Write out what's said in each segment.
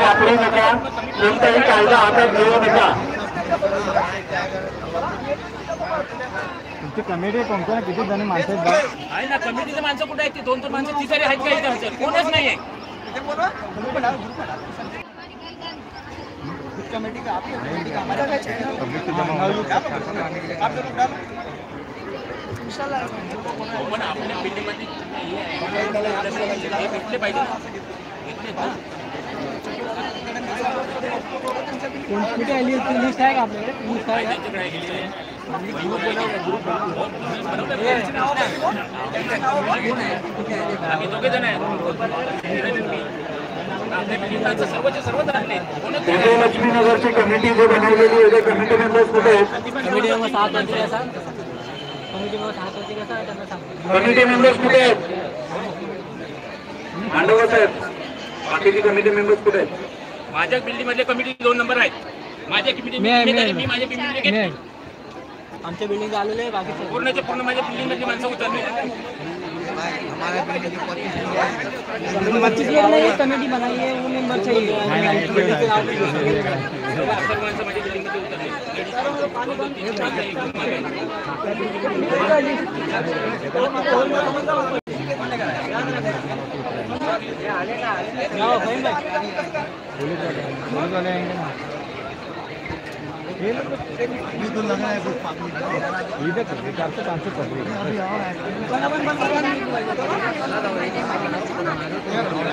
वापरू नका, कोणताही कायदा हातात घेऊ नका. तुमची कमिटी कोणत्या किती जण माणसं आहे ना? कमिटीचे माणसं कुठे आहेत? ती 2-3 माणसं तिथे आहेत का इथे? कोणच नाहीये. कमेटी का आपकी कमेटी का हमारा पण आपल्या बिल्डिंगमध्ये भेटले पाहिजे ना. कुठे आली लिस्ट आहे का आपल्याकडे? लिस्ट आहे त्यांच्याकडे गेलेली आहे. आम्ही दोघे जण आहेत. सर्वच राहिले. लक्ष्मीनगरची कमिटी जो बनवलेली आहे, कमिटी मेंबर्स कुठे आहेत? कमिटी नंबर 7 होती असा. कमिटी नंबर 7 होती कसा त्यांना सांग. कमिटी मेंबर्स कुठे आहेत? मांडवत आहेत. बाकीची कमिटी मेंबर्स कुठे आहेत? माझ्या बिल्डिंग मधले कमिटी 2 नंबर आहेत. माझ्या कमिटी मी माझ्या बिल्डिंग घेतली. आमच्या बिल्डिंग आलेले आहे. बाकी पूर्णच्या पूर्ण माझ्या बिल्डिंग मधली माणसं उतरली. कमेटी बनाई है वो मेंबर चाहिए. माणसं माझ्या बिल्डिंग मध्ये उतरली.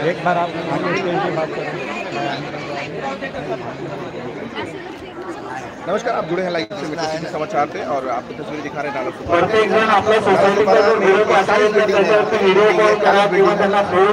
एक बार आप बात करें. नमस्कार, आप जुड़े हैं लाइव से मेट्रो सिटी समाचार पे और आपको तस्वीरें दिखा रहे हैं नाला प्रत्येक जण आपल्या सोसायटीचा जो निरोप असेल तर त्याच्यावरती व्हिडिओ कॉल करा किंवा त्यांना फोन